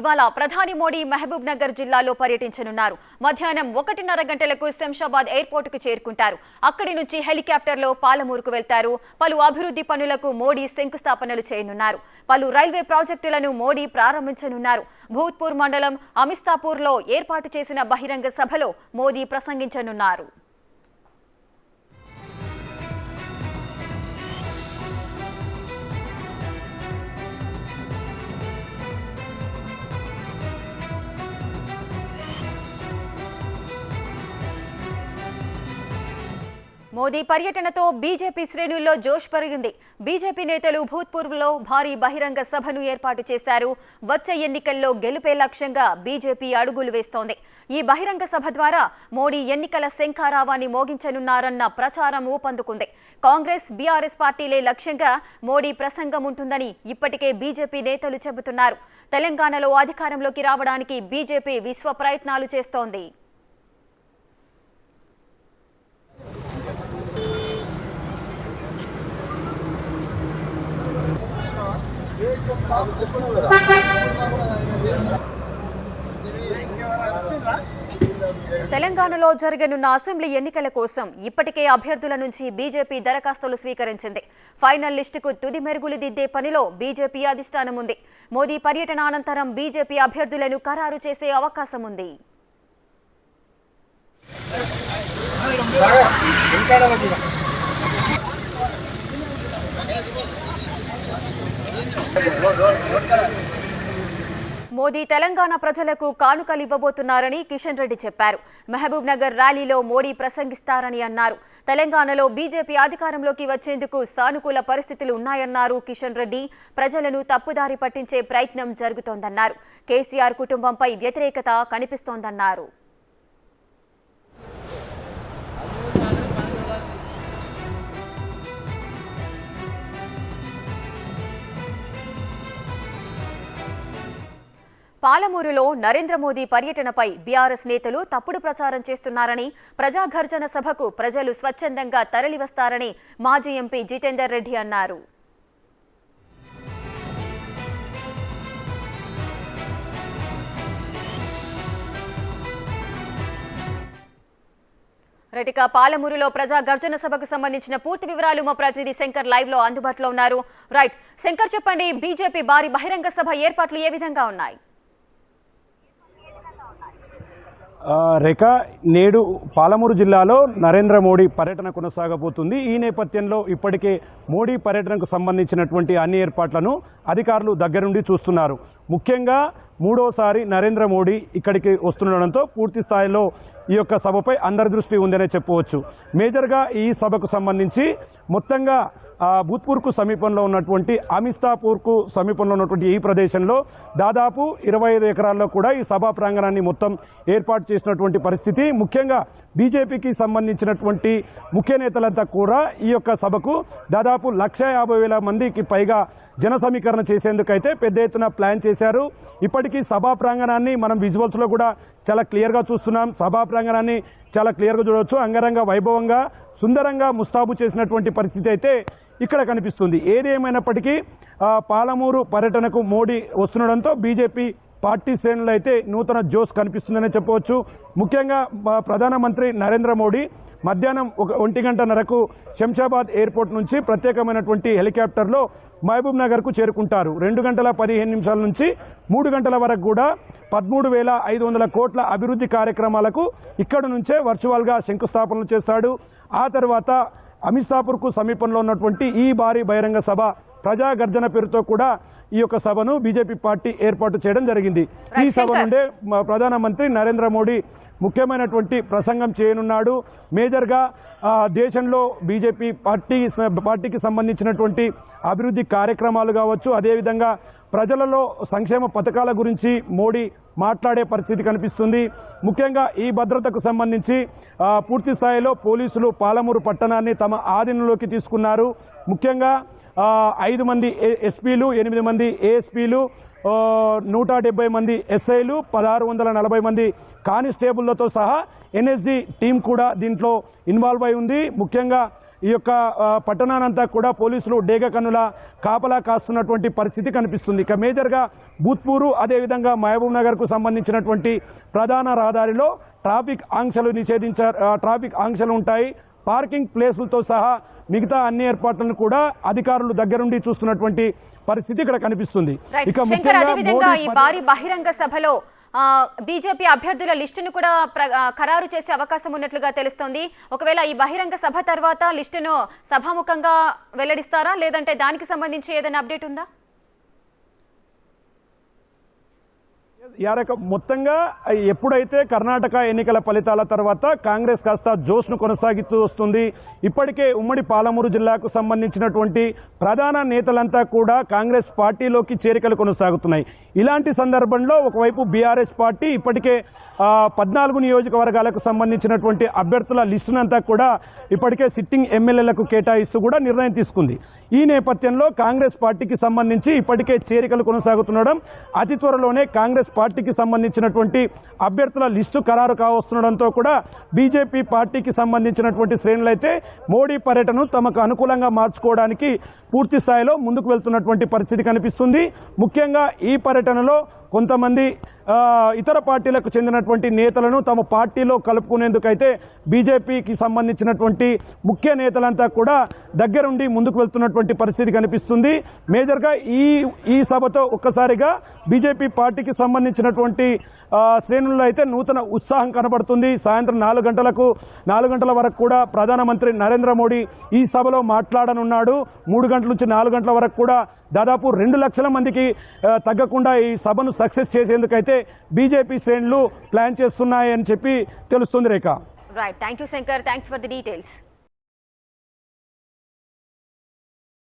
ఇవాళ ప్రధాని మోడీ మహబూబ్ నగర్ జిల్లాలో పర్యటించనున్నారు. మధ్యాహ్నం 1:30 గంటలకు శంషాబాద్ ఎయిర్పోర్టుకు చేరుకుంటారు. అక్కడి నుంచి హెలికాప్టర్లో పాలమూరుకు వెళ్తారు. పలు అభివృద్ధి పనులకు మోడీ శంకుస్థాపనలు చేయనున్నారు. పలు రైల్వే ప్రాజెక్టులను మోడీ ప్రారంభించనున్నారు. భూత్పూర్ మండలం అమిస్తాపూర్లో ఏర్పాటు చేసిన బహిరంగ సభలో మోదీ ప్రసంగించనున్నారు. మోదీ పర్యటనతో బీజేపీ శ్రేణుల్లో జోష్ పెరిగింది. బీజేపీ నేతలు భూత్పూర్లో భారీ బహిరంగ సభను ఏర్పాటు చేశారు. వచ్చే ఎన్నికల్లో గెలుపే లక్ష్యంగా బీజేపీ అడుగులు వేస్తోంది. ఈ బహిరంగ సభ ద్వారా మోడీ ఎన్నికల శంఖారావాన్ని మోగించనున్నారన్న ప్రచారం ఊపందుకుంది. కాంగ్రెస్, బీఆర్ఎస్ పార్టీలే లక్ష్యంగా మోడీ ప్రసంగం ఉంటుందని ఇప్పటికే బీజేపీ నేతలు చెబుతున్నారు. తెలంగాణలో అధికారంలోకి రావడానికి బీజేపీ విశ్వ ప్రయత్నాలు చేస్తోంది. తెలంగాణలో జరగనున్న అసెంబ్లీ ఎన్నికల కోసం ఇప్పటికే అభ్యర్థుల నుంచి బీజేపీ దరఖాస్తులు స్వీకరించింది. ఫైనల్ లిస్టుకు తుది మెరుగులు దిద్దే పనిలో బీజేపీ అధిష్టానం ఉంది. మోదీ పర్యటన అనంతరం బీజేపీ అభ్యర్థులను ఖరారు చేసే అవకాశం ఉంది. మోదీ తెలంగాణ ప్రజలకు కానుకలు ఇవ్వబోతున్నారని కిషన్ రెడ్డి చెప్పారు. మహబూబ్ నగర్ ర్యాలీలో మోడీ ప్రసంగిస్తారని అన్నారు. తెలంగాణలో బీజేపీ అధికారంలోకి వచ్చేందుకు సానుకూల పరిస్థితులు ఉన్నాయన్నారు కిషన్ రెడ్డి. ప్రజలను తప్పుదారి పట్టించే ప్రయత్నం జరుగుతోందన్నారు. కేసీఆర్ కుటుంబంపై వ్యతిరేకత కనిపిస్తోందన్నారు. పాలమూరులో నరేంద్ర మోదీ పర్యటనపై బీఆర్ఎస్ నేతలు తప్పుడు ప్రచారం చేస్తున్నారని, ప్రజాగర్జన సభకు ప్రజలు స్వచ్ఛందంగా తరలివస్తారని మాజీ ఎంపీ జితేందర్ రెడ్డి అన్నారు. రైట్గా పాలమూరులో ప్రజాగర్జన సభకు సంబంధించిన పూర్తి వివరాలు మా ప్రతినిధి శంకర్ లైవ్ లో అందుబాటులో ఉన్నారు. రైట్ శంకర్, చెప్పండి, బీజేపీ భారీ బహిరంగ సభ ఏర్పాట్లు ఏ విధంగా ఉన్నాయి? రేఖ, నేడు పాలమూరు జిల్లాలో నరేంద్ర మోడీ పర్యటన కొనసాగబోతుంది. ఈ నేపథ్యంలో ఇప్పటికే మోడీ పర్యటనకు సంబంధించినటువంటి అన్ని ఏర్పాట్లను అధికారులు దగ్గరుండి చూస్తున్నారు. ముఖ్యంగా మూడోసారి నరేంద్ర మోడీ ఇక్కడికి వస్తుండడంతో పూర్తి స్థాయిలో ఈ యొక్క సభపై అందరి దృష్టి ఉందనే చెప్పవచ్చు. మేజర్గా ఈ సభకు సంబంధించి మొత్తంగా భూత్పూర్కు సమీపంలో ఉన్నటువంటి అమిస్తాపూర్కు సమీపంలో ఉన్నటువంటి ఈ ప్రదేశంలో దాదాపు 25 ఎకరాల్లో కూడా ఈ సభా ప్రాంగణాన్ని మొత్తం ఏర్పాటు చేసినటువంటి పరిస్థితి. ముఖ్యంగా బీజేపీకి సంబంధించినటువంటి ముఖ్య నేతలంతా కూడా ఈ యొక్క సభకు దాదాపు 150,000 మందికి పైగా జన సమీకరణ చేసేందుకైతే పెద్ద ఎత్తున ప్లాన్ చేశారు. ఇప్పటికీ సభా ప్రాంగణాన్ని మనం విజువల్స్లో కూడా చాలా క్లియర్గా చూస్తున్నాం. సభా ప్రాంగణాన్ని చాలా క్లియర్గా చూడవచ్చు. అంగరంగ వైభవంగా సుందరంగా ముస్తాబు చేసినటువంటి పరిస్థితి అయితే ఇక్కడ కనిపిస్తుంది. ఏది ఏమైనప్పటికీ పాలమూరు పర్యటనకు మోడీ వస్తుండడంతో బీజేపీ పార్టీ శ్రేణులు అయితే నూతన జోష్ కనిపిస్తుందనే చెప్పవచ్చు. ముఖ్యంగా ప్రధానమంత్రి నరేంద్ర మోడీ మధ్యాహ్నం 1:30 శంషాబాద్ ఎయిర్పోర్ట్ నుంచి ప్రత్యేకమైనటువంటి హెలికాప్టర్లో మహబూబ్ నగర్కు చేరుకుంటారు. 2:15 నుంచి 3 గంటల వరకు కూడా 13,500 కోట్ల అభివృద్ధి కార్యక్రమాలకు ఇక్కడ నుంచే వర్చువల్గా శంకుస్థాపనలు చేస్తాడు. ఆ తర్వాత అమిస్తాపూర్కు సమీపంలో ఉన్నటువంటి ఈ భారీ బహిరంగ సభ ప్రజాగర్జన పేరుతో కూడా ఈ యొక్క సభను బీజేపీ పార్టీ ఏర్పాటు చేయడం జరిగింది. ఈ సభ నుండే ప్రధానమంత్రి నరేంద్ర మోడీ ముఖ్యమైనటువంటి ప్రసంగం చేయనున్నాడు. మేజర్గా దేశంలో బీజేపీ పార్టీకి సంబంధించినటువంటి అభివృద్ధి కార్యక్రమాలు కావచ్చు, అదేవిధంగా ప్రజలలో సంక్షేమ పథకాల గురించి మోడీ మాట్లాడే పరిస్థితి కనిపిస్తుంది. ముఖ్యంగా ఈ భద్రతకు సంబంధించి పూర్తి స్థాయిలో పోలీసులు పాలమూరు పట్టణాన్ని తమ ఆధీనంలోకి తీసుకున్నారు. ముఖ్యంగా 5 మంది ఎస్పీలు, 8 మంది ఏఎస్పీలు, 170 మంది ఎస్ఐలు, 1640 మంది కానిస్టేబుళ్లతో సహా ఎన్ఎస్జీ టీం కూడా దీంట్లో ఇన్వాల్వ్ అయి ఉంది. ముఖ్యంగా ఈ యొక్క పట్టణానంతా కూడా పోలీసులు డేగ కన్నుల కాపలా కాస్తున్నటువంటి పరిస్థితి కనిపిస్తుంది. ఇక మేజర్గా భూత్పూరు అదేవిధంగా మహబూబ్ నగర్కు సంబంధించినటువంటి ప్రధాన రహదారిలో ట్రాఫిక్ ఆంక్షలు ఉంటాయి. పార్కింగ్ ప్లేసులతో సహా మిగతా అన్ని ఏర్పాట్లను కూడా అధికారులు దగ్గరుండి చూస్తున్నటువంటి పరిస్థితి ఇక్కడ కనిపిస్తుంది. ఇక శంకర్, అదేవిధంగా ఈ భారీ బహిరంగ సభలో బీజేపీ అభ్యర్థుల లిస్టును కూడా ఖరారు చేసే అవకాశం ఉన్నట్లుగా తెలుస్తోంది. ఒకవేళ ఈ బహిరంగ సభ తర్వాత లిస్టును సభాముఖంగా వెల్లడిస్తారా, లేదంటే దానికి సంబంధించి ఏదైనా అప్డేట్ ఉందా? మొత్తంగా ఎప్పుడైతే కర్ణాటక ఎన్నికల ఫలితాల తర్వాత కాంగ్రెస్ కాస్త జోష్ను కొనసాగిస్తూ వస్తుంది. ఇప్పటికే ఉమ్మడి పాలమూరు జిల్లాకు సంబంధించినటువంటి ప్రధాన నేతలంతా కూడా కాంగ్రెస్ పార్టీలోకి చేరికలు కొనసాగుతున్నాయి. ఇలాంటి సందర్భంలో ఒకవైపు బీఆర్ఎస్ పార్టీ ఇప్పటికే 14 నియోజకవర్గాలకు సంబంధించినటువంటి అభ్యర్థుల లిస్టునంతా కూడా ఇప్పటికే సిట్టింగ్ ఎమ్మెల్యేలకు కేటాయిస్తూ కూడా నిర్ణయం తీసుకుంది. ఈ నేపథ్యంలో కాంగ్రెస్ పార్టీకి సంబంధించి ఇప్పటికే చేరికలు కొనసాగుతుండడం, అతి త్వరలోనే కాంగ్రెస్ పార్టీకి సంబంధించినటువంటి అభ్యర్థుల లిస్టు ఖరారు కావస్తుండడంతో కూడా బీజేపీ పార్టీకి సంబంధించినటువంటి శ్రేణులైతే మోడీ పర్యటనను తమకు అనుకూలంగా మార్చుకోవడానికి పూర్తి స్థాయిలో ముందుకు వెళ్తున్నటువంటి పరిస్థితి కనిపిస్తుంది. ముఖ్యంగా ఈ పర్యటనలో కొంతమంది ఇతర పార్టీలకు చెందినటువంటి నేతలను తమ పార్టీలో కలుపుకునేందుకైతే బీజేపీకి సంబంధించినటువంటి ముఖ్య నేతలంతా కూడా దగ్గరుండి ముందుకు వెళ్తున్నటువంటి పరిస్థితి కనిపిస్తుంది. మేజర్గా ఈ సభతో ఒక్కసారిగా బీజేపీ పార్టీకి సంబంధించినటువంటి శ్రేణుల్లో అయితే నూతన ఉత్సాహం కనబడుతుంది. సాయంత్రం 4 గంటల వరకు కూడా ప్రధానమంత్రి నరేంద్ర మోడీ ఈ సభలో మాట్లాడనున్నాడు. 3 గంటల నుంచి 4 గంటల వరకు కూడా దాదాపు 2 లక్షల మందికి తగ్గకుండా ఈ సభను సక్సెస్ చేసేందుకైతే బీజేపీ శ్రేణులు ప్లాన్ చేస్తున్నాయని చెప్పి తెలుస్తుంది. Rekha. Right, thank you Shankar, thanks for the details.